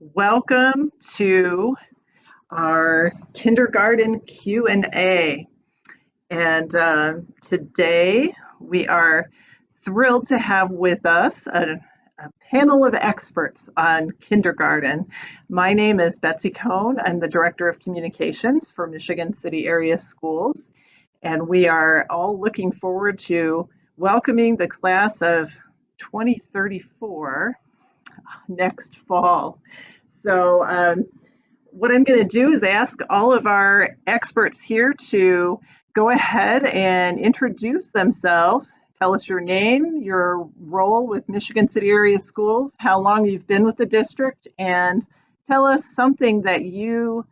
Welcome to our kindergarten Q&A. And today we are thrilled to have with us a panel of experts on kindergarten. My name is Betsy Kohn. I'm the Director of Communications for Michigan City Area Schools. And we are all looking forward to welcoming the class of 2034 next fall. So what I'm going to do is ask all of our experts here to go ahead and introduce themselves. Tell us your name, your role with Michigan City Area Schools, how long you've been with the district, and tell us something that you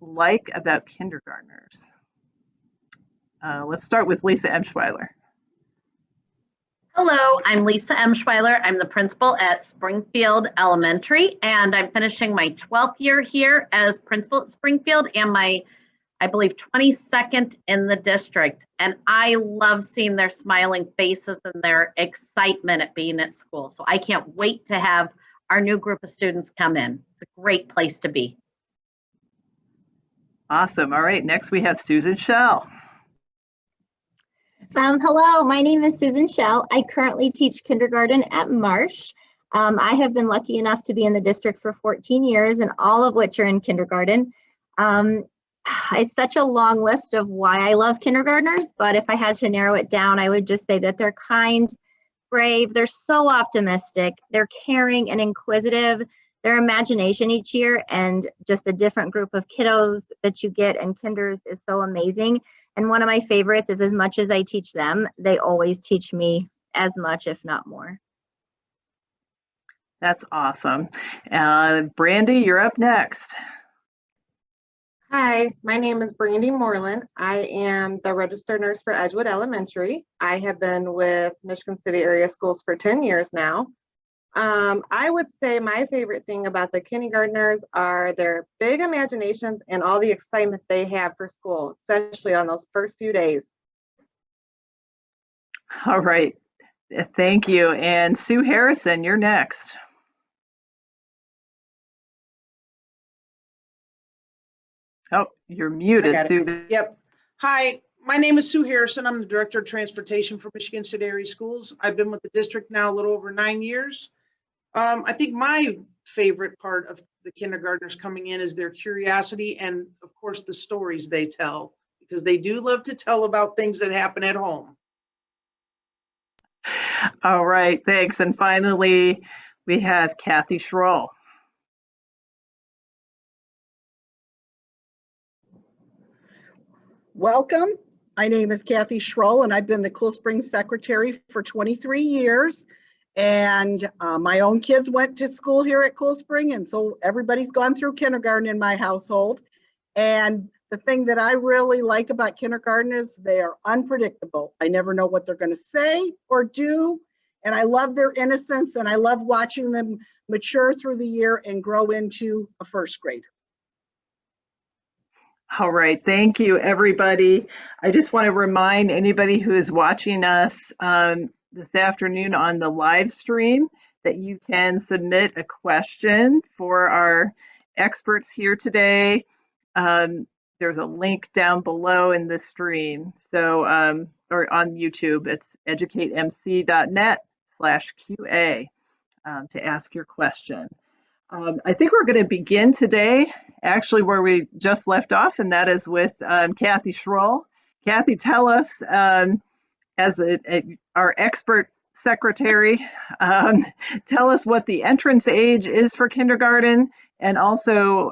like about kindergartners. Let's start with Lisa Emshwiller. Hello, I'm Lisa Emshwiller. I'm the principal at Springfield Elementary, and I'm finishing my 12th year here as principal at Springfield and my, I believe, 22nd in the district. And I love seeing their smiling faces and their excitement at being at school. So I can't wait to have our new group of students come in. It's a great place to be. Awesome. All right, next we have Susan Schell. Hello, my name is Susan Schell. I currently teach kindergarten at Marsh. I have been lucky enough to be in the district for 14 years, and all of which are in kindergarten. It's such a long list of why I love kindergartners, but if I had to narrow it down, I would just say that they're kind, brave, they're so optimistic, they're caring and inquisitive. Their imagination each year and just the different group of kiddos that you get in kinders is so amazing. And one of my favorites is as much as I teach them, they always teach me as much, if not more. That's awesome. Brandi, you're up next. Hi, my name is Brandi Morlan. I am the registered nurse for Edgewood Elementary. I have been with Michigan City Area Schools for 10 years now. I would say my favorite thing about the kindergartners are their big imaginations and all the excitement they have for school, especially on those first few days. All right. Thank you. And Sue Harrison, you're next. Oh, you're muted, Sue. Yep. Hi, my name is Sue Harrison. I'm the Director of Transportation for Michigan City Area Schools. I've been with the district now a little over 9 years. I think my favorite part of the kindergartners coming in is their curiosity and, of course, the stories they tell, because they do love to tell about things that happen at home. All right, thanks. And finally, we have Kathy Schroll. Welcome. My name is Kathy Schroll, and I've been the Coolspring secretary for 23 years. And my own kids went to school here at Coolspring, and so everybody's gone through kindergarten in my household. And the thing that I really like about kindergarten is they are unpredictable. I never know what they're going to say or do, and I love their innocence, and I love watching them mature through the year and grow into a first grader. All right, thank you, everybody. I just want to remind anybody who is watching us this afternoon on the live stream that you can submit a question for our experts here today. There's a link down below in the stream. So, or on YouTube, it's educatemc.net/QA to ask your question. I think we're going to begin today actually where we just left off, and that is with Kathy Schroll. Kathy, tell us, as our expert secretary, tell us what the entrance age is for kindergarten, and also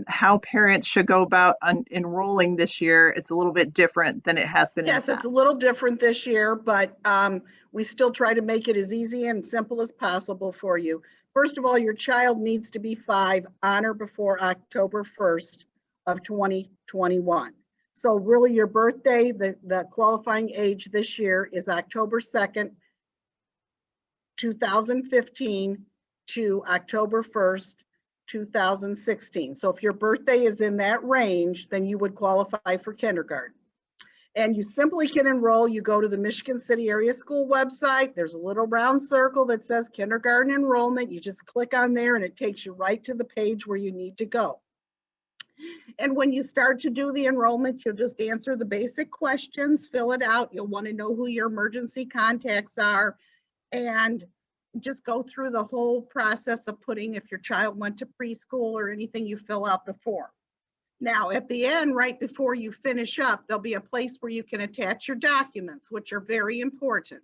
how parents should go about enrolling this year. It's a little bit different than it has been in the past. Yes, it's a little different this year, but we still try to make it as easy and simple as possible for you. First of all, your child needs to be 5 on or before October 1st of 2021. So really your birthday, the qualifying age this year is October 2nd, 2015 to October 1st, 2016. So if your birthday is in that range, then you would qualify for kindergarten. And you simply can enroll. You go to the Michigan City Area School website. There's a little round circle that says kindergarten enrollment. You just click on there and it takes you right to the page where you need to go. And when you start to do the enrollment, you'll just answer the basic questions, fill it out. You'll want to know who your emergency contacts are, and just go through the whole process of putting, if your child went to preschool or anything, you fill out the form. Now, at the end, right before you finish up, there'll be a place where you can attach your documents, which are very important.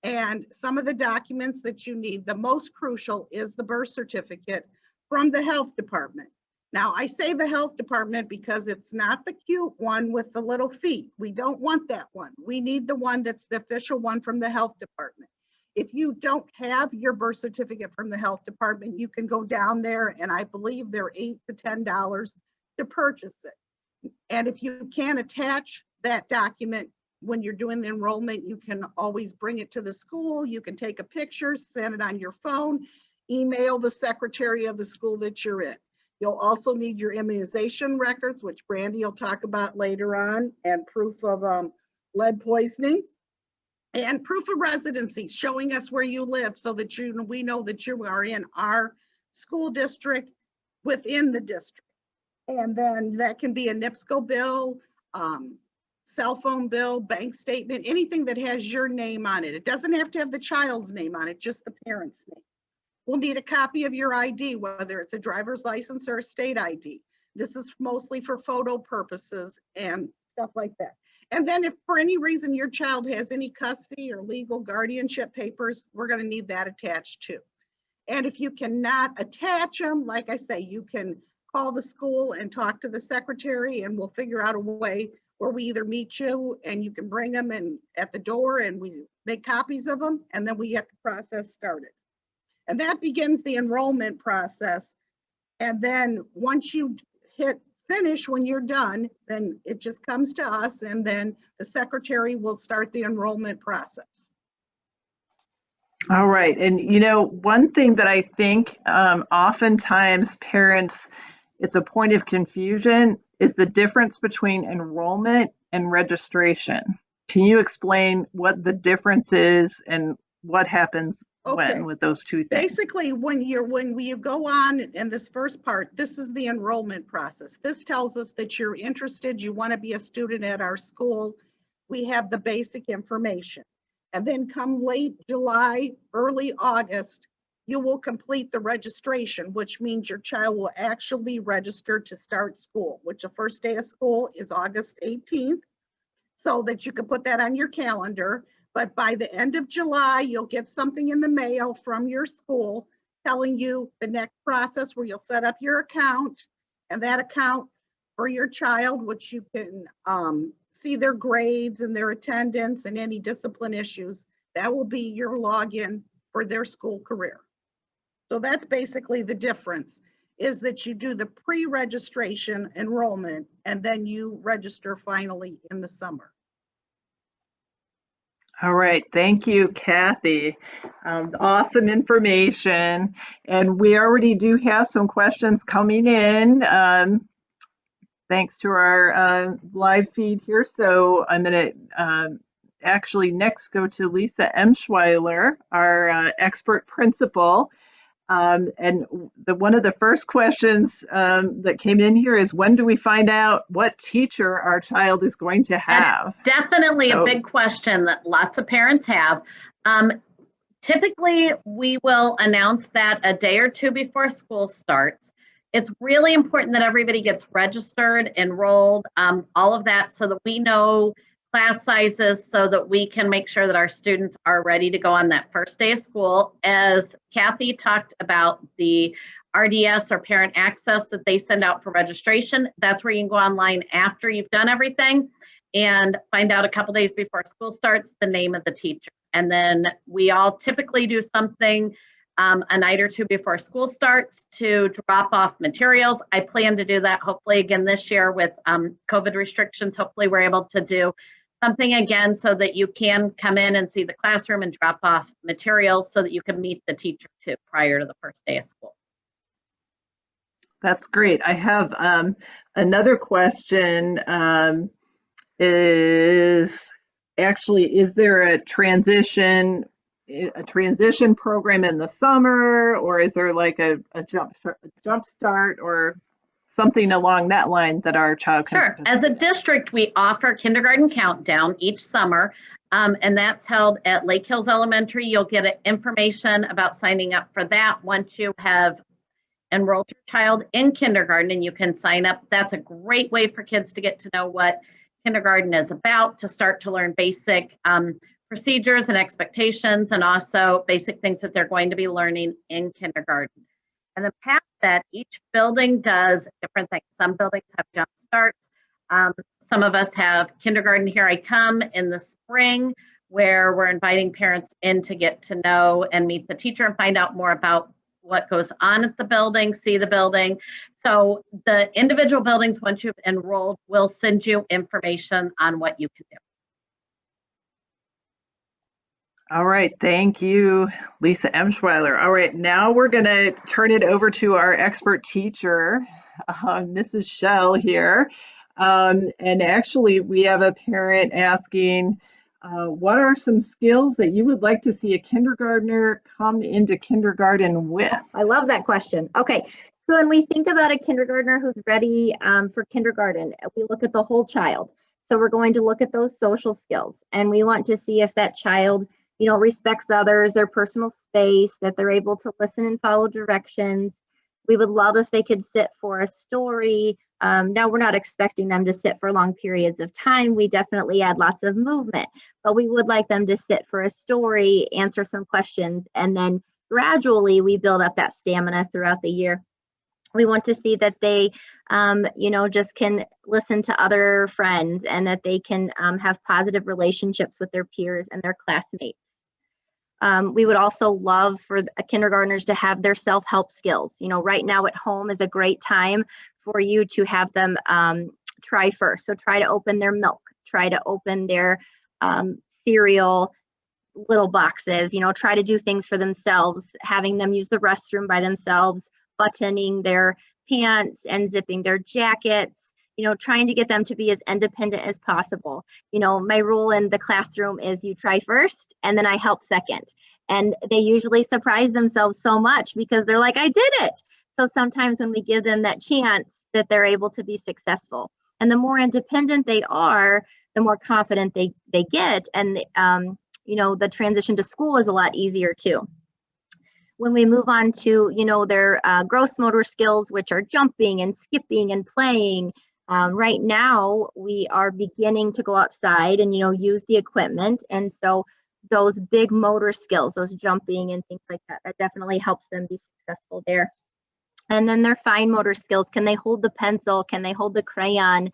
And some of the documents that you need, the most crucial is the birth certificate from the health department. Now, I say the health department because it's not the cute one with the little feet. We don't want that one. We need the one that's the official one from the health department. If you don't have your birth certificate from the health department, you can go down there, and I believe they're $8 to $10 to purchase it. And if you can't attach that document when you're doing the enrollment, you can always bring it to the school. You can take a picture, send it on your phone, email the secretary of the school that you're in. You'll also need your immunization records, which Brandi will talk about later on, and proof of lead poisoning, and proof of residency, showing us where you live so that we know that you are in our school district within the district. And then that can be a NIPSCO bill, cell phone bill, bank statement, anything that has your name on it. It doesn't have to have the child's name on it, just the parent's name. We'll need a copy of your ID, whether it's a driver's license or a state ID. This is mostly for photo purposes and stuff like that. And then if for any reason your child has any custody or legal guardianship papers, we're going to need that attached too. And if you cannot attach them, like I say, you can call the school and talk to the secretary, and we'll figure out a way where we either meet you and you can bring them in at the door and we make copies of them, and then we get the process started. And that begins the enrollment process. And then once you hit finish, when you're done, then it just comes to us, and then the secretary will start the enrollment process. All right. And you know, one thing that I think oftentimes parents, it's a point of confusion, is the difference between enrollment and registration. Can you explain what the difference is and what happens when with those two things? Basically, when you go on in this first part, this is the enrollment process. This tells us that you're interested, you want to be a student at our school. We have the basic information. And then come late July, early August, you will complete the registration, which means your child will actually be registered to start school, which the first day of school is August 18th, so that you can put that on your calendar. But by the end of July, you'll get something in the mail from your school telling you the next process where you'll set up your account, and that account for your child, which you can see their grades and their attendance and any discipline issues, that will be your login for their school career. So that's basically the difference, is that you do the pre-registration enrollment and then you register finally in the summer. All right, thank you, Kathy. Awesome information. And we already do have some questions coming in thanks to our live feed here. So I'm going to actually next go to Lisa Emshwiller, our expert principal. And one of the first questions that came in here is, when do we find out what teacher our child is going to have? That's definitely a big question that lots of parents have. Typically, we will announce that a day or two before school starts. It's really important that everybody gets registered, enrolled, all of that, so that we know class sizes, so that we can make sure that our students are ready to go on that first day of school. As Kathy talked about, the RDS or parent access that they send out for registration, that's where you can go online after you've done everything and find out a couple days before school starts the name of the teacher. And then we all typically do something a night or two before school starts to drop off materials. I plan to do that hopefully again this year with COVID restrictions. Hopefully we're able to do something again so that you can come in and see the classroom and drop off materials so that you can meet the teacher too prior to the first day of school. That's great. I have another question. is there a transition program in the summer, or is there like a jump start or something along that line that our child can Sure. participate As a in? district, we offer kindergarten countdown each summer, and that's held at Lake Hills Elementary. You'll get information about signing up for that once you have enrolled your child in kindergarten, and you can sign up. That's a great way for kids to get to know what kindergarten is about, to start to learn basic procedures and expectations, and also basic things that they're going to be learning in kindergarten. And then past that, each building does different things. Some buildings have jump starts. Some of us have Kindergarten Here I Come in the spring, where we're inviting parents in to get to know and meet the teacher and find out more about what goes on at the building, see the building. So the individual buildings, once you've enrolled, will send you information on what you can do. All right, thank you, Lisa Emshwiller. All right, now we're going to turn it over to our expert teacher, Mrs. Schell here. And actually, we have a parent asking, what are some skills that you would like to see a kindergartner come into kindergarten with? I love that question. Okay, so when we think about a kindergartner who's ready for kindergarten, we look at the whole child. So we're going to look at those social skills, and we want to see if that child, you know, respects others, their personal space, that they're able to listen and follow directions. We would love if they could sit for a story. Now, we're not expecting them to sit for long periods of time. We definitely add lots of movement, but we would like them to sit for a story, answer some questions, and then gradually we build up that stamina throughout the year. We want to see that they, you know, just can listen to other friends, and that they can have positive relationships with their peers and their classmates. We would also love for kindergartners to have their self-help skills. You know, right now at home is a great time for you to have them try first. So try to open their milk, try to open their cereal little boxes, you know, try to do things for themselves, having them use the restroom by themselves, buttoning their pants and zipping their jackets, you know, trying to get them to be as independent as possible. You know, my rule in the classroom is you try first and then I help second. And they usually surprise themselves so much because they're like, I did it. So sometimes when we give them that chance, that they're able to be successful. And the more independent they are, the more confident they get. And, you know, the transition to school is a lot easier too. When we move on to, you know, their gross motor skills, which are jumping and skipping and playing, right now we are beginning to go outside and, you know, use the equipment. And so those big motor skills, those jumping and things like that, that definitely helps them be successful there. And then their fine motor skills, can they hold the pencil? Can they hold the crayon?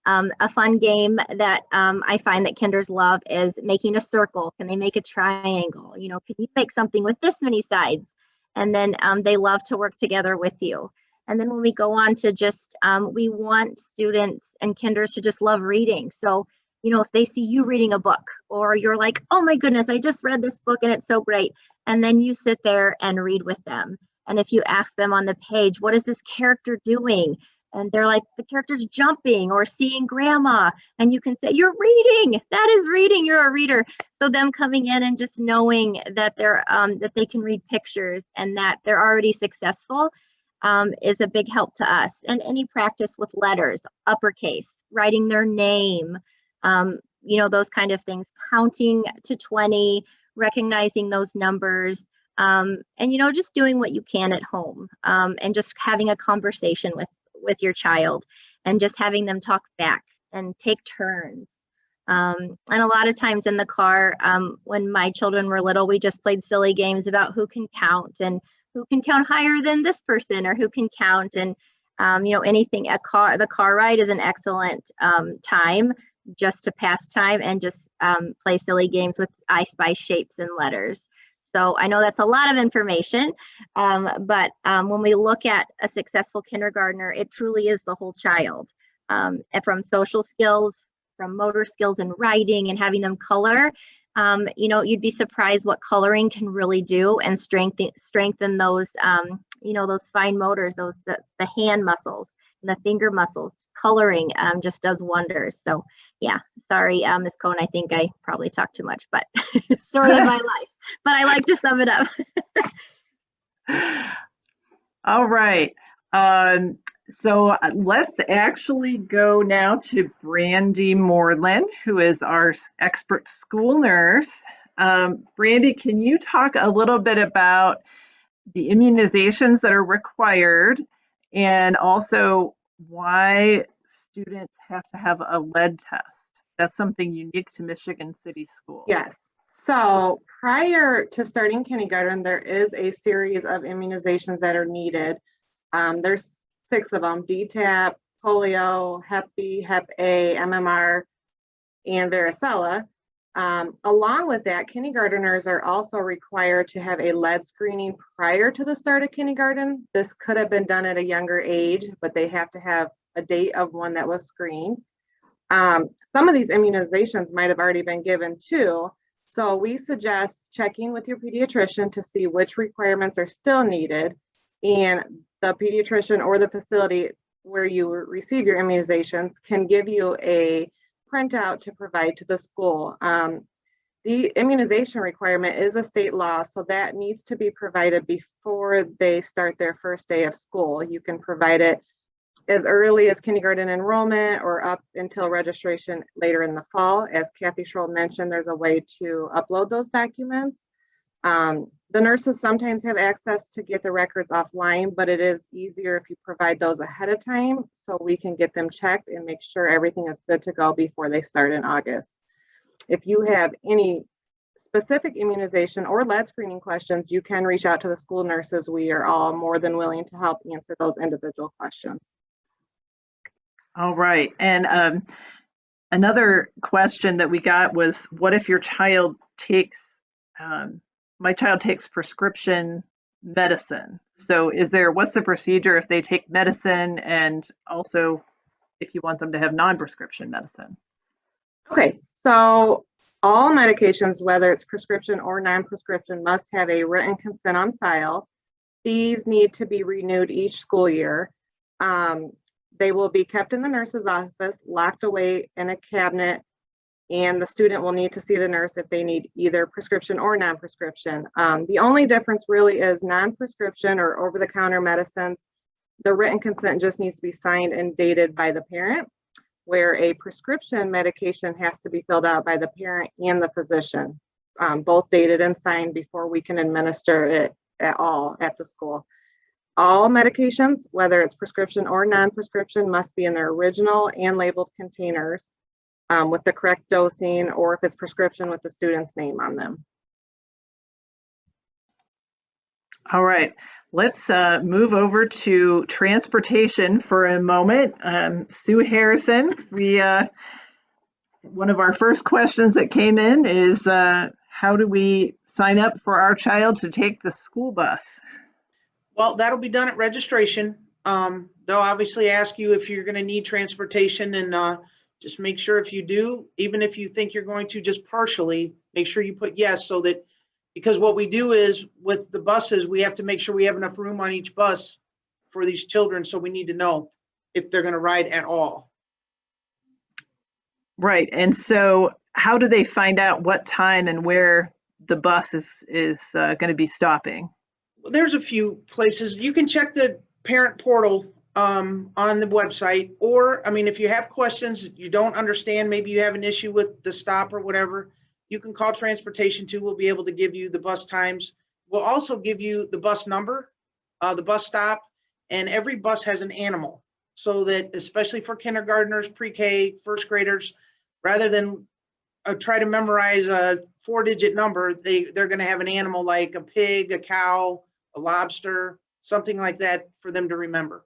A fun game that I find that kinders love is making a circle. Can they make a triangle? You know, can you make something with this many sides? And then they love to work together with you. And then when we go on to just, we want students and kinders to just love reading. So, you know, if they see you reading a book, or you're like, oh my goodness, I just read this book and it's so great. And then you sit there and read with them. And if you ask them on the page, what is this character doing? And they're like, the character's jumping or seeing grandma. And you can say, you're reading. That is reading. You're a reader. So them coming in and just knowing that they're that they can read pictures and that they're already successful is a big help to us. And any practice with letters, uppercase, writing their name, you know, those kind of things, counting to 20, recognizing those numbers. And, you know, just doing what you can at home and just having a conversation with your child and just having them talk back and take turns. And a lot of times in the car, when my children were little, we just played silly games about who can count and who can count higher than this person or who can count. And, you know, anything, the car ride is an excellent time just to pass time and just play silly games with I Spy shapes and letters. So I know that's a lot of information, but when we look at a successful kindergartner, it truly is the whole child, from social skills, from motor skills and writing and having them color. You know, you'd be surprised what coloring can really do and strengthen those, you know, those fine motors, the hand muscles. and the finger muscles. Coloring just does wonders. So yeah, sorry, Ms. Kohn, I think I probably talked too much, but story of my life. But I like to sum it up. All right. So let's actually go now to Brandi Morlan, who is our expert school nurse. Brandi, can you talk a little bit about the immunizations that are required and also why students have to have a lead test? That's something unique to Michigan City Schools. Yes. So prior to starting kindergarten, there is a series of immunizations that are needed. There's 6 of them: DTaP, polio, Hep B, Hep A, MMR, and varicella. Along with that, kindergarteners are also required to have a lead screening prior to the start of kindergarten. This could have been done at a younger age, but they have to have a date of one that was screened. Some of these immunizations might have already been given too. So we suggest checking with your pediatrician to see which requirements are still needed, and the pediatrician or the facility where you receive your immunizations can give you a printout to provide to the school. The immunization requirement is a state law, so that needs to be provided before they start their first day of school. You can provide it as early as kindergarten enrollment or up until registration later in the fall. As Kathy Schroll mentioned, there's a way to upload those documents. The nurses sometimes have access to get the records offline, but it is easier if you provide those ahead of time so we can get them checked and make sure everything is good to go before they start in August. If you have any specific immunization or lead screening questions, you can reach out to the school nurses. We are all more than willing to help answer those individual questions. All right. And another question that we got was, what if your child takes, my child takes prescription medicine? So what's the procedure if they take medicine, and also if you want them to have non-prescription medicine? Okay, so all medications, whether it's prescription or non-prescription, must have a written consent on file. These need to be renewed each school year. They will be kept in the nurse's office, locked away in a cabinet, and the student will need to see the nurse if they need either prescription or non-prescription. The only difference really is non-prescription or over-the-counter medicines. The written consent just needs to be signed and dated by the parent, where a prescription medication has to be filled out by the parent and the physician, both dated and signed before we can administer it at all at the school. All medications, whether it's prescription or non-prescription, must be in their original and labeled containers with the correct dosing, or if it's prescription, with the student's name on them. All right, let's move over to transportation for a moment. Sue Harrison, one of our first questions that came in is, how do we sign up for our child to take the school bus? Well, that'll be done at registration. They'll obviously ask you if you're going to need transportation, and just make sure if you do, even if you think you're going to just partially, make sure you put yes, so that, because what we do is with the buses, we have to make sure we have enough room on each bus for these children. So we need to know if they're going to ride at all. Right. And so how do they find out what time and where the bus is going to be stopping? There's a few places. You can check the parent portal on the website, or, I mean, if you have questions, you don't understand, maybe you have an issue with the stop or whatever, you can call transportation too. We'll be able to give you the bus times. We'll also give you the bus number, the bus stop, and every bus has an animal, so that, especially for kindergartners, pre-K, first graders, rather than try to memorize a 4-digit number, they're going to have an animal like a pig, a cow, a lobster, something like that for them to remember.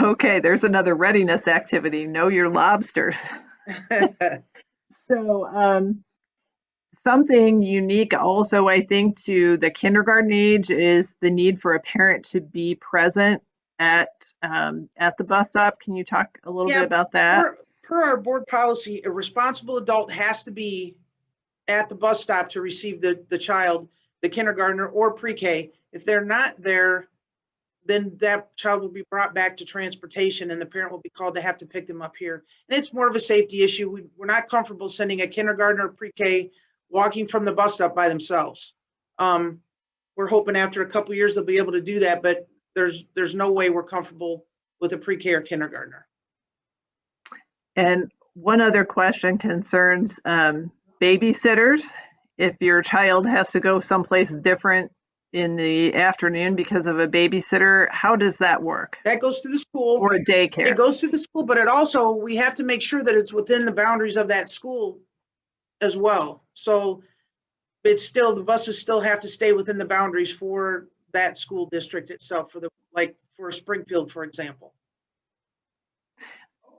Okay, there's another readiness activity. Know your lobsters. So something unique also, I think, to the kindergarten age is the need for a parent to be present at the bus stop. Can you talk a little bit about that? Per our board policy, a responsible adult has to be at the bus stop to receive the child, the kindergartner or pre-K. If they're not there, then that child will be brought back to transportation and the parent will be called to have to pick them up here. And it's more of a safety issue. We're not comfortable sending a kindergartner or pre-K walking from the bus stop by themselves. We're hoping after a couple years they'll be able to do that, but there's no way we're comfortable with a pre-K or kindergartner. And one other question concerns babysitters. If your child has to go someplace different in the afternoon because of a babysitter, how does that work? That goes through the school. Or a daycare? It goes through the school, but it also, we have to make sure that it's within the boundaries of that school as well. So it's still, the buses still have to stay within the boundaries for that school district itself, for Springfield, for example.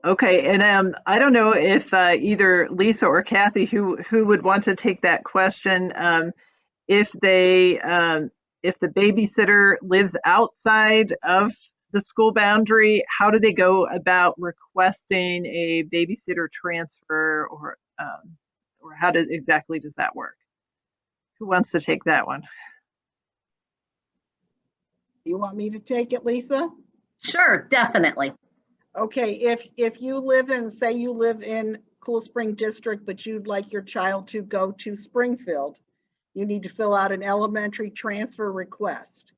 Okay, and I don't know if either Lisa or Kathy, who would want to take that question, if the babysitter lives outside of the school boundary, how do they go about requesting a babysitter transfer, or how exactly does that work? Who wants to take that one? You want me to take it, Lisa? Sure, definitely. Okay, if you live in, say you live in Coolspring District, but you'd like your child to go to Springfield, you need to fill out an elementary transfer request.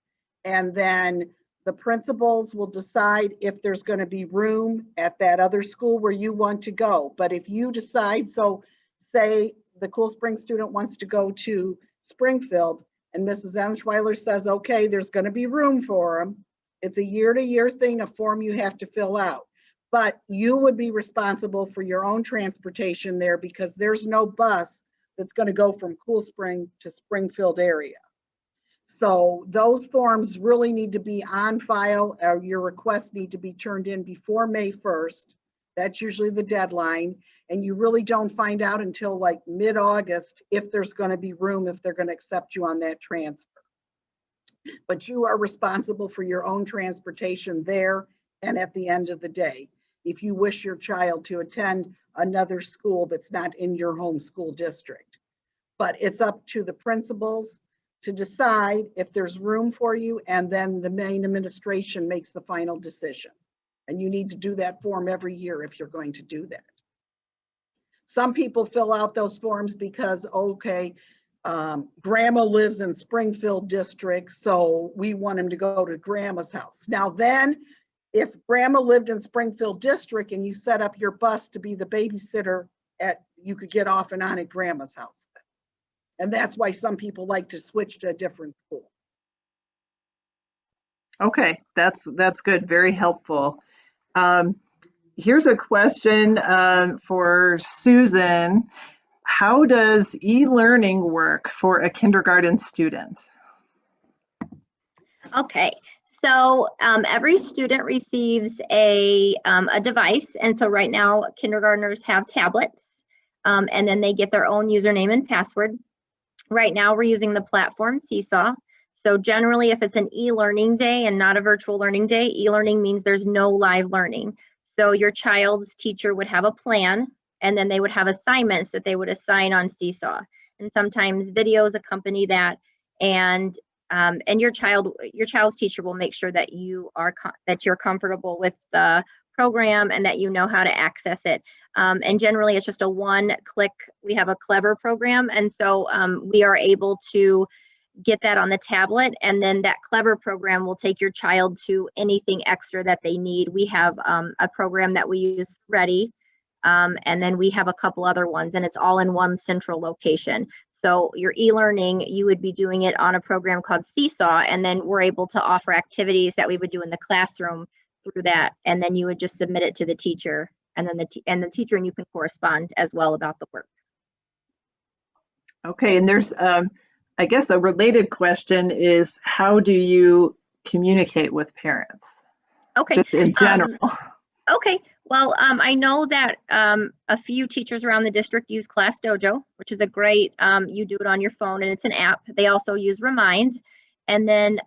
And then the principals will decide if there's going to be room at that other school where you want to go. But if you decide, so say the Coolspring student wants to go to Springfield and Mrs. Emshwiller says, okay, there's going to be room for them. It's a year-to-year thing, a form you have to fill out. But you would be responsible for your own transportation there because there's no bus that's going to go from Coolspring to Springfield area. So those forms really need to be on file, or your requests need to be turned in before May 1st. That's usually the deadline. And you really don't find out until like mid-August if there's going to be room, if they're going to accept you on that transfer. But you are responsible for your own transportation there and at the end of the day, if you wish your child to attend another school that's not in your home school district. But it's up to the principals to decide if there's room for you, and then the main administration makes the final decision. And you need to do that form every year if you're going to do that. Some people fill out those forms because, okay, grandma lives in Springfield district, so we want him to go to grandma's house. Now then, if grandma lived in Springfield district and you set up your bus to be the babysitter you could get off and on at grandma's house. And that's why some people like to switch to a different school. Okay, that's good, very helpful. Here's a question for Susan. How does e-learning work for a kindergarten student? Okay, so every student receives a device. And so right now, kindergartners have tablets, and then they get their own username and password. Right now, we're using the platform Seesaw. So generally, if it's an e-learning day and not a virtual learning day, e-learning means there's no live learning. So your child's teacher would have a plan, and then they would have assignments that they would assign on Seesaw. And sometimes videos accompany that, and your child's teacher will make sure that you're comfortable with the program and that you know how to access it. And generally, it's just a one-click. We have a Clever program, and so we are able to get that on the tablet, and then that Clever program will take your child to anything extra that they need. We have a program that we use, Ready, and then we have a couple other ones, and it's all in one central location. So your e-learning, you would be doing it on a program called Seesaw, and then we're able to offer activities that we would do in the classroom through that, and then you would just submit it to the teacher, and then the teacher and you can correspond as well about the work. Okay, and there's I guess a related question is, how do you communicate with parents? Okay. Just in general. Okay. Well, I know that a few teachers around the district use Class Dojo, which is a great, you do it on your phone and it's an app. They also use Remind. And then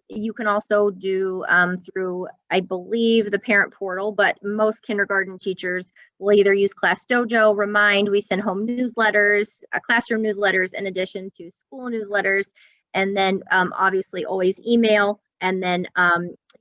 you can also do through, I believe, the parent portal, but most kindergarten teachers will either use Class Dojo, Remind. We send home newsletters, classroom newsletters in addition to school newsletters. And then obviously always email. And then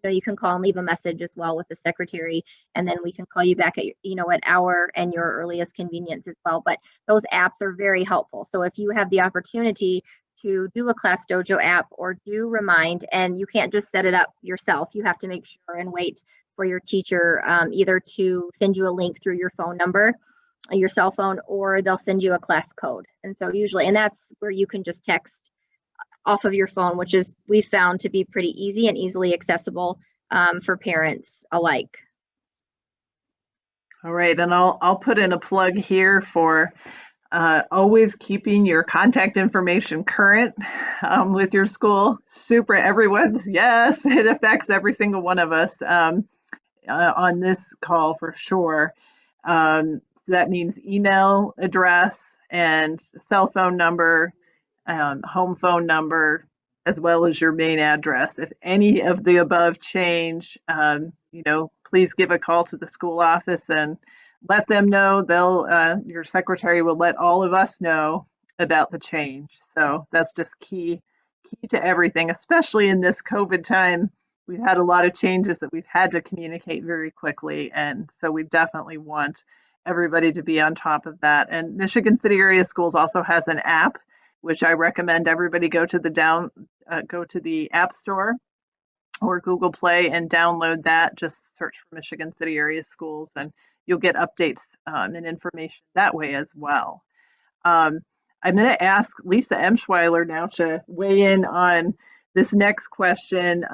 you can call and leave a message as well with the secretary, and then we can call you back at at our and your earliest convenience as well. But those apps are very helpful. So if you have the opportunity to do a Class Dojo app or do Remind, and you can't just set it up yourself, you have to make sure and wait for your teacher either to send you a link through your phone number, your cell phone, or they'll send you a class code. And so usually, and that's where you can just text off of your phone, which is we found to be pretty easy and easily accessible for parents alike. All right, and I'll put in a plug here for always keeping your contact information current with your school. Yes, it affects every single one of us on this call for sure. So that means email address and cell phone number, home phone number, as well as your main address. If any of the above change, please give a call to the school office and let them know. Your secretary will let all of us know about the change. So that's just key to everything, especially in this COVID time. We've had a lot of changes that we've had to communicate very quickly. And so we definitely want everybody to be on top of that. And Michigan City Area Schools also has an app, which I recommend everybody go to the App Store or Google Play and download that. Just search for Michigan City Area Schools and you'll get updates and information that way as well. I'm going to ask Lisa Emshwiller now to weigh in on this next question,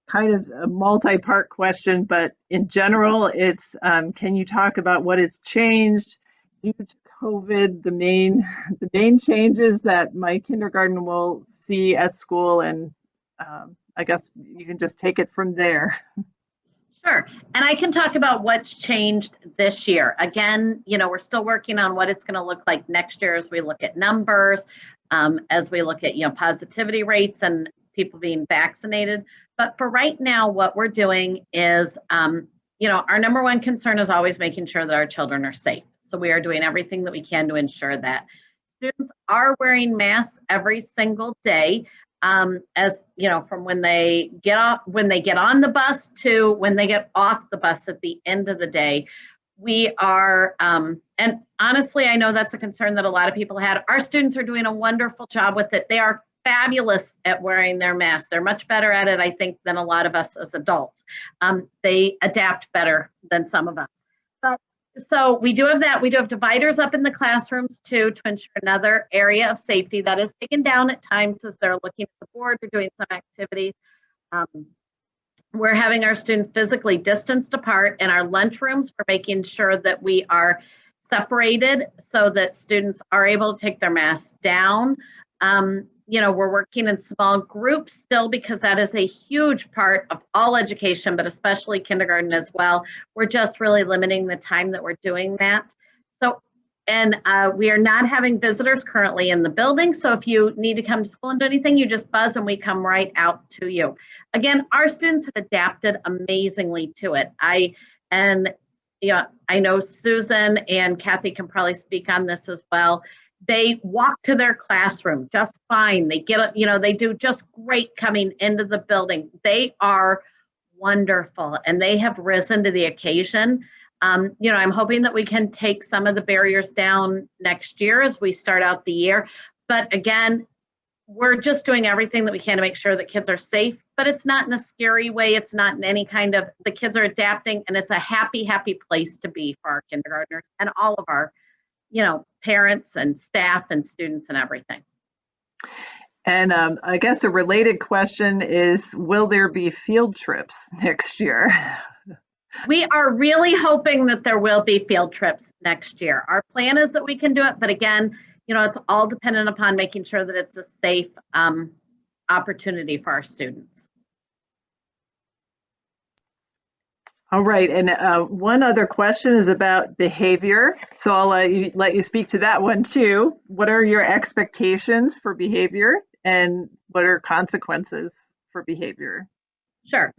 kind of a multi-part question, but in general, it's can you talk about what has changed due to COVID, the main changes that my kindergarten will see at school, and I guess you can just take it from there. Sure. And I can talk about what's changed this year. Again, we're still working on what it's going to look like next year as we look at numbers, as we look at, positivity rates and people being vaccinated. But for right now, what we're doing is, our number one concern is always making sure that our children are safe. So we are doing everything that we can to ensure that. Students are wearing masks every single day. As from when they get on the bus to when they get off the bus at the end of the day. We are, and honestly, I know that's a concern that a lot of people had. Our students are doing a wonderful job with it. They are fabulous at wearing their masks. They're much better at it, I think, than a lot of us as adults. They adapt better than some of us. So we do have that. We do have dividers up in the classrooms too, to ensure another area of safety that is taken down at times as they're looking at the board or doing some activities. We're having our students physically distanced apart in our lunchrooms. We're making sure that we are separated so that students are able to take their masks down. We're working in small groups still because that is a huge part of all education, but especially kindergarten as well. We're just really limiting the time that we're doing that. So, and we are not having visitors currently in the building. So if you need to come to school and do anything, you just buzz and we come right out to you. Again, our students have adapted amazingly to it. I know Susan and Kathy can probably speak on this as well. They walk to their classroom just fine. They they do just great coming into the building. They are wonderful and they have risen to the occasion. I'm hoping that we can take some of the barriers down next year as we start out the year. But again, we're just doing everything that we can to make sure that kids are safe, but it's not in a scary way. It's not in any kind of, the kids are adapting and it's a happy, happy place to be for our kindergartners and all of our parents and staff and students and everything. And I guess a related question is, will there be field trips next year? We are really hoping that there will be field trips next year. Our plan is that we can do it, but again, it's all dependent upon making sure that it's a safe opportunity for our students. All right, and one other question is about behavior. So I'll let you speak to that one too. What are your expectations for behavior and what are consequences for behavior? Sure.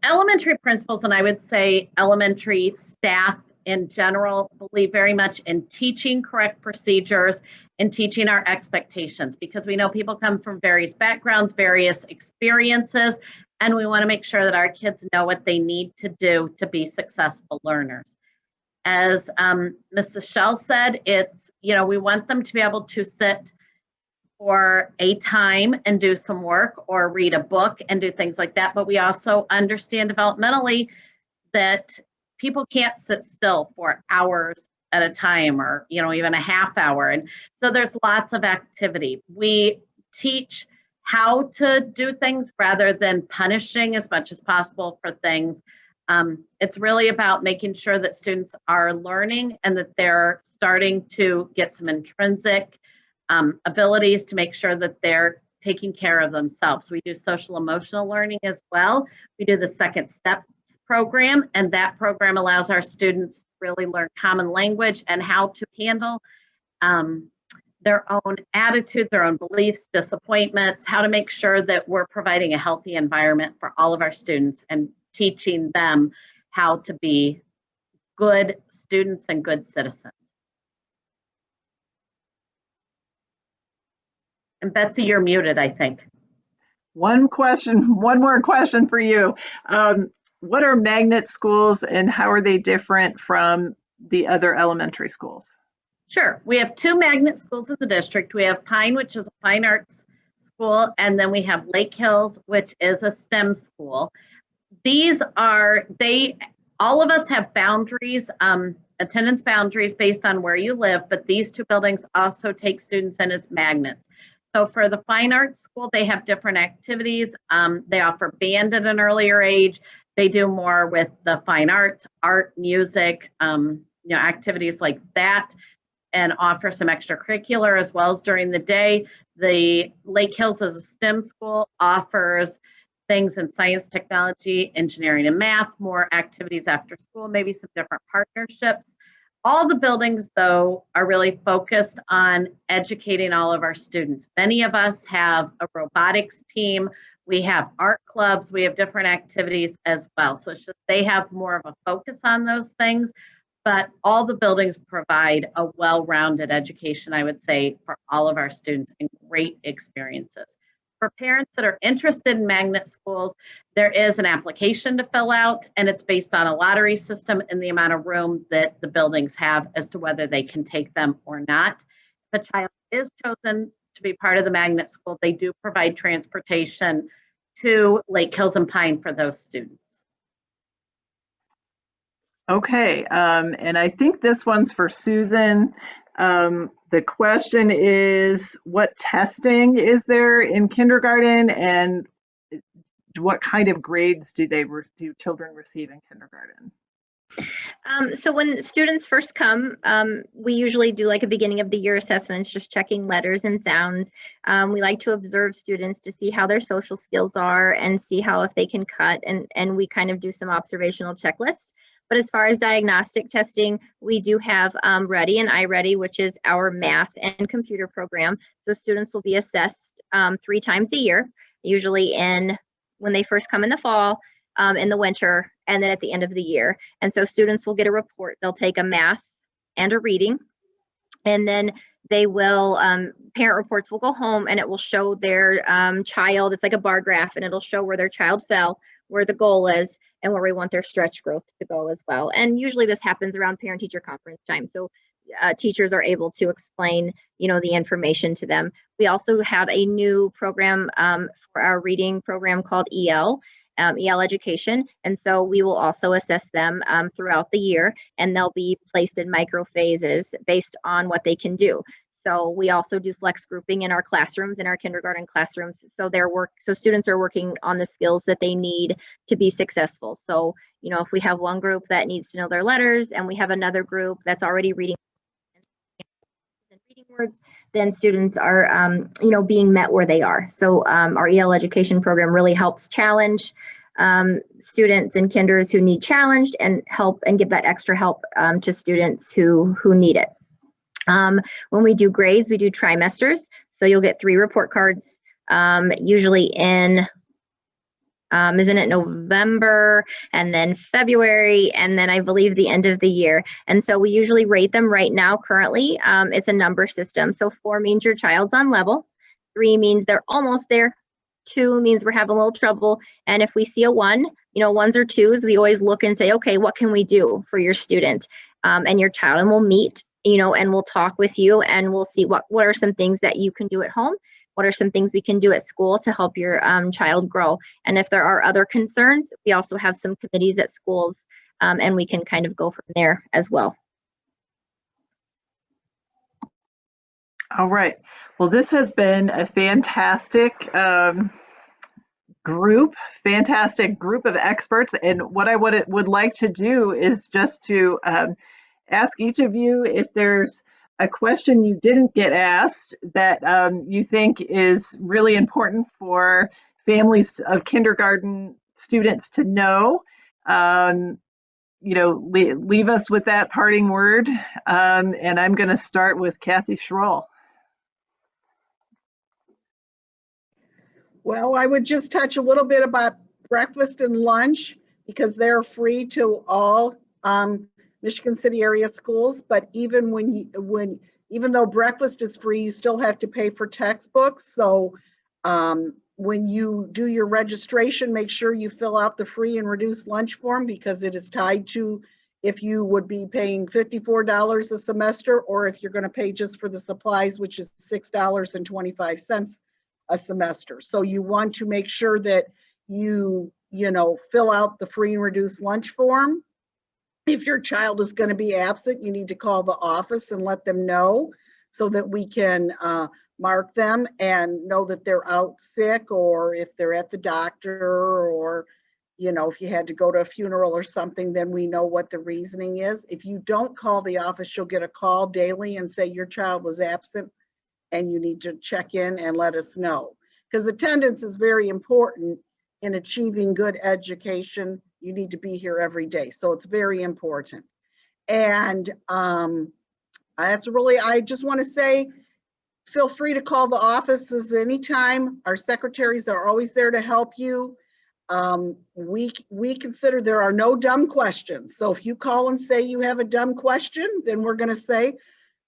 Elementary principals, and I would say elementary staff in general believe very much in teaching correct procedures and teaching our expectations, because we know people come from various backgrounds, various experiences, and we want to make sure that our kids know what they need to do to be successful learners. As Mrs. Schell said, it's, we want them to be able to sit for a time and do some work or read a book and do things like that. But we also understand developmentally that people can't sit still for hours at a time, or, even a half hour. And so there's lots of activity. We teach how to do things rather than punishing as much as possible for things. It's really about making sure that students are learning and that they're starting to get some intrinsic abilities to make sure that they're taking care of themselves. We do social emotional learning as well. We do the Second Steps program, and that program allows our students to really learn common language and how to handle their own attitudes, their own beliefs, disappointments, how to make sure that we're providing a healthy environment for all of our students and teaching them how to be good students and good citizens. And Betsy, you're muted, I think. One more question for you. What are magnet schools and how are they different from the other elementary schools? Sure. We have two magnet schools in the district. We have Pine, which is a fine arts school, and then we have Lake Hills, which is a STEM school. All of us have boundaries, attendance boundaries based on where you live, but these two buildings also take students in as magnets. So for the fine arts school, they have different activities. They offer band at an earlier age. They do more with the fine arts, art, music, activities like that, and offer some extracurricular as well as during the day. The Lake Hills as a STEM school offers things in science, technology, engineering, and math, more activities after school, maybe some different partnerships. All the buildings, though, are really focused on educating all of our students. Many of us have a robotics team. We have art clubs. We have different activities as well. So it's just they have more of a focus on those things. But all the buildings provide a well-rounded education, I would say, for all of our students and great experiences. For parents that are interested in magnet schools, there is an application to fill out, and it's based on a lottery system and the amount of room that the buildings have as to whether they can take them or not. If a child is chosen to be part of the magnet school, they do provide transportation to Lake Hills and Pine for those students. Okay, and I think this one's for Susan. The question is, what testing is there in kindergarten, and what kind of grades do children receive in kindergarten? So when students first come, we usually do like a beginning of the year assessments, just checking letters and sounds. We like to observe students to see how their social skills are and see how if they can cut, and we kind of do some observational checklists. But as far as diagnostic testing, we do have Ready and iReady, which is our math and computer program. So students will be assessed 3 times a year, usually when they first come in the fall, in the winter, and then at the end of the year. And so students will get a report. They'll take a math and a reading, and then they will, parent reports will go home and it will show their child. It's like a bar graph, and it'll show where their child fell, where the goal is, and where we want their stretch growth to go as well. And usually this happens around parent-teacher conference time. So teachers are able to explain, the information to them. We also have a new program for our reading program called EL education. And so we will also assess them throughout the year, and they'll be placed in micro phases based on what they can do. So we also do flex grouping in our classrooms, in our kindergarten classrooms. So students are working on the skills that they need to be successful. So, if we have one group that needs to know their letters and we have another group that's already reading words, then students are, being met where they are. So our EL education program really helps challenge students and kinders who need challenged, and help and give that extra help to students who need it. When we do grades, we do trimesters. So you'll get 3 report cards, usually in isn't it November, and then February, and then I believe the end of the year. And so we usually rate them right now. Currently, it's a number system. So 4 means your child's on level. 3 means they're almost there. 2 means we're having a little trouble. And if we see a 1, ones or 2s, we always look and say, okay, what can we do for your student and your child? And we'll meet, and we'll talk with you, and we'll see what are some things that you can do at home. What are some things we can do at school to help your child grow? And if there are other concerns, we also have some committees at schools, and we can kind of go from there as well. All right. Well, this has been a fantastic group of experts. And what I would like to do is just to ask each of you if there's a question you didn't get asked that you think is really important for families of kindergarten students to know. Leave us with that parting word. And I'm going to start with Kathy Schroll. Well, I would just touch a little bit about breakfast and lunch because they're free to all Michigan City area schools. But even even though breakfast is free, you still have to pay for textbooks. So when you do your registration, make sure you fill out the free and reduced lunch form because it is tied to if you would be paying $54 a semester or if you're going to pay just for the supplies, which is $6.25 a semester. So you want to make sure that you fill out the free and reduced lunch form. If your child is going to be absent, you need to call the office and let them know so that we can mark them and know that they're out sick, or if they're at the doctor, or if you had to go to a funeral or something, then we know what the reasoning is. If you don't call the office, you'll get a call daily and say your child was absent and you need to check in and let us know. Because attendance is very important in achieving good education. You need to be here every day. So it's very important. And I just want to say, feel free to call the offices anytime. Our secretaries are always there to help you. We consider there are no dumb questions. So if you call and say you have a dumb question, then we're going to say,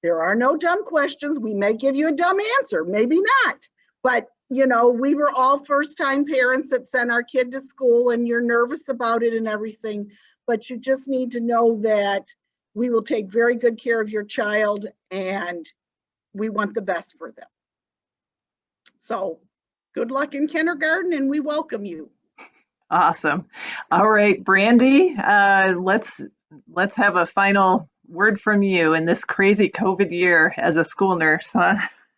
there are no dumb questions. We may give you a dumb answer, maybe not. But, we were all first-time parents that sent our kid to school and you're nervous about it and everything. But you just need to know that we will take very good care of your child and we want the best for them. So good luck in kindergarten and we welcome you. Awesome. All right, Brandi, let's have a final word from you in this crazy COVID year as a school nurse, huh?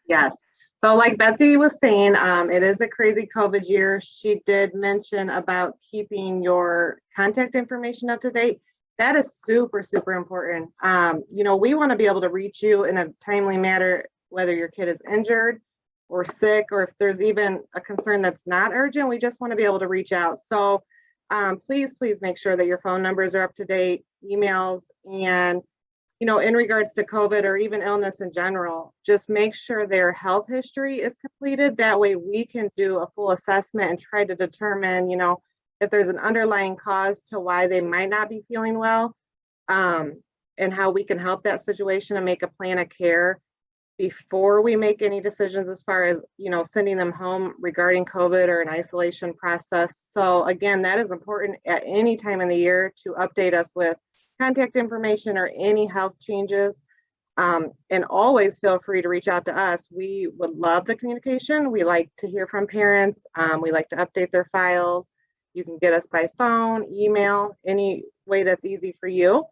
Yes. So like Betsy was saying, it is a crazy COVID year. She did mention about keeping your contact information up to date. That is super, super important. We want to be able to reach you in a timely manner, whether your kid is injured or sick, or if there's even a concern that's not urgent, we just want to be able to reach out. So please make sure that your phone numbers are up to date, emails, and in regards to COVID or even illness in general, just make sure their health history is completed. That way we can do a full assessment and try to determine, if there's an underlying cause to why they might not be feeling well, and how we can help that situation and make a plan of care before we make any decisions as far as, sending them home regarding COVID or an isolation process. So again, that is important at any time in the year to update us with contact information or any health changes. And always feel free to reach out to us. We would love the communication. We like to hear from parents. We like to update their files. You can get us by phone, email, any way that's easy for you.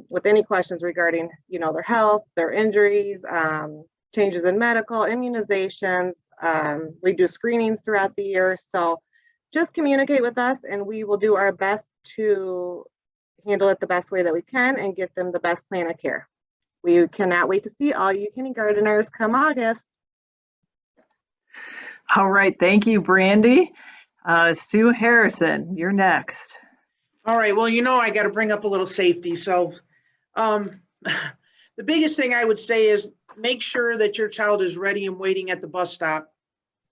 With any questions regarding, their health, their injuries, changes in medical, immunizations. We do screenings throughout the year. So just communicate with us and we will do our best to handle it the best way that we can and get them the best plan of care. We cannot wait to see all you kindergarteners come August. All right, thank you, Brandi. Sue Harrison, you're next. All right, well, I got to bring up a little safety. So the biggest thing I would say is make sure that your child is ready and waiting at the bus stop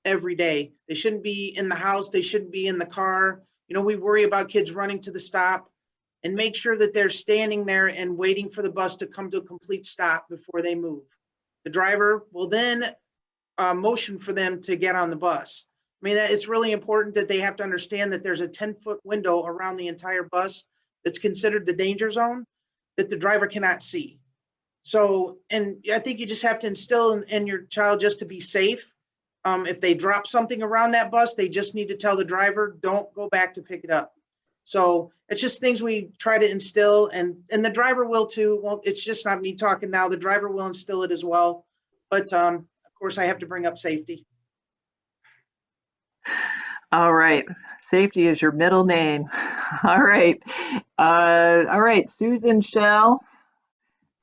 every day. They shouldn't be in the house. They shouldn't be in the car. You know, we worry about kids running to the stop, and make sure that they're standing there and waiting for the bus to come to a complete stop before they move. The driver will then motion for them to get on the bus. I mean, it's really important that they have to understand that there's a 10-foot window around the entire bus that's considered the danger zone that the driver cannot see. So, and I think you just have to instill in your child just to be safe. If they drop something around that bus, they just need to tell the driver, don't go back to pick it up. So it's just things we try to instill, and the driver will too. Well, it's just not me talking now. The driver will instill it as well. But of course, I have to bring up safety. All right. Safety is your middle name. All right. All right. Susan Schell,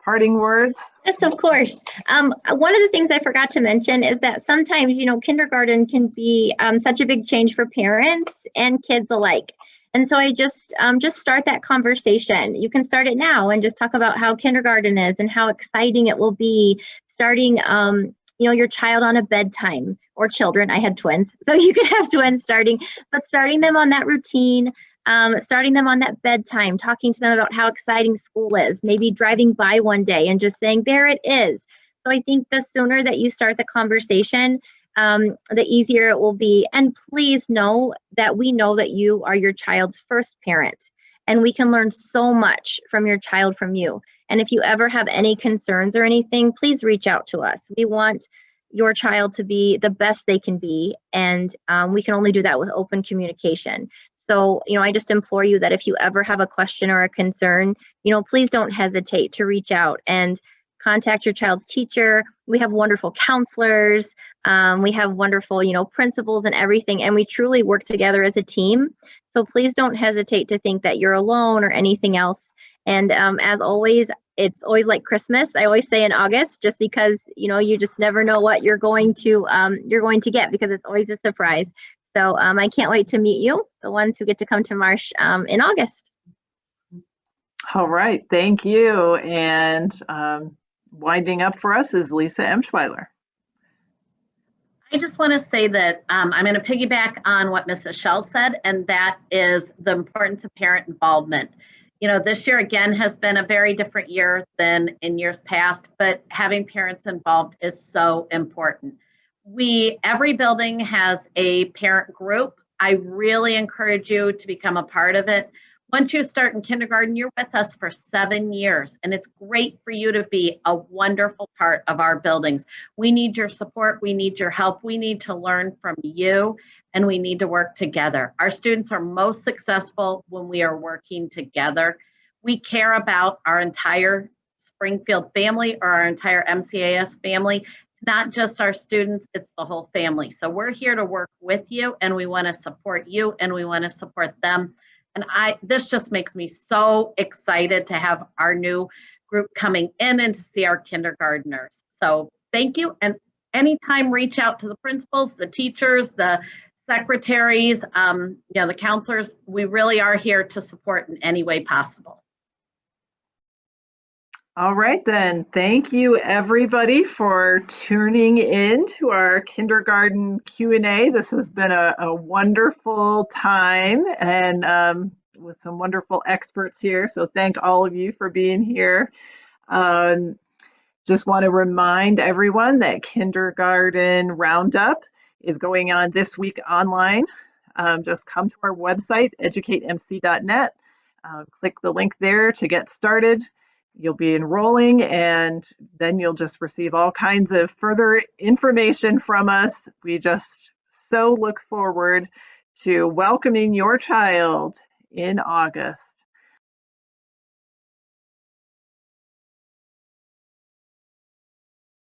parting words. Yes, of course. One of the things I forgot to mention is that sometimes, kindergarten can be such a big change for parents and kids alike. And so I just start that conversation. You can start it now and just talk about how kindergarten is and how exciting it will be starting, your child on a bedtime, or children. I had twins, so you could have twins starting them on that routine, starting them on that bedtime, talking to them about how exciting school is, maybe driving by one day and just saying, there it is. So I think the sooner that you start the conversation, the easier it will be. And please know that we know that you are your child's first parent, and we can learn so much from your child from you. And if you ever have any concerns or anything, please reach out to us. We want your child to be the best they can be, and we can only do that with open communication. So, I just implore you that if you ever have a question or a concern, please don't hesitate to reach out and contact your child's teacher. We have wonderful counselors. We have wonderful, principals and everything, and we truly work together as a team. So please don't hesitate to think that you're alone or anything else. And as always, it's always like Christmas. I always say in August, just because, you just never know what you're going to get, because it's always a surprise. So I can't wait to meet you, the ones who get to come to Marsh in August. All right. Thank you. And winding up for us is Lisa Emshwiller. I just want to say that I'm going to piggyback on what Mrs. Schell said, and that is the importance of parent involvement. This year again has been a very different year than in years past, but having parents involved is so important. Every building has a parent group. I really encourage you to become a part of it. Once you start in kindergarten, you're with us for 7 years, and it's great for you to be a wonderful part of our buildings. We need your support. We need your help. We need to learn from you, and we need to work together. Our students are most successful when we are working together. We care about our entire Springfield family, or our entire MCAS family. It's not just our students, it's the whole family. So we're here to work with you, and we want to support you, and we want to support them. And this just makes me so excited to have our new group coming in and to see our kindergartners. So thank you. And anytime, reach out to the principals, the teachers, the secretaries, the counselors. We really are here to support in any way possible. All right, then. Thank you, everybody, for tuning in to our kindergarten Q&A. This has been a wonderful time, and with some wonderful experts here. So thank all of you for being here. Just want to remind everyone that Kindergarten Roundup is going on this week online. Just come to our website, educatemc.net. Click the link there to get started. You'll be enrolling, and then you'll just receive all kinds of further information from us. We just so look forward to welcoming your child in August.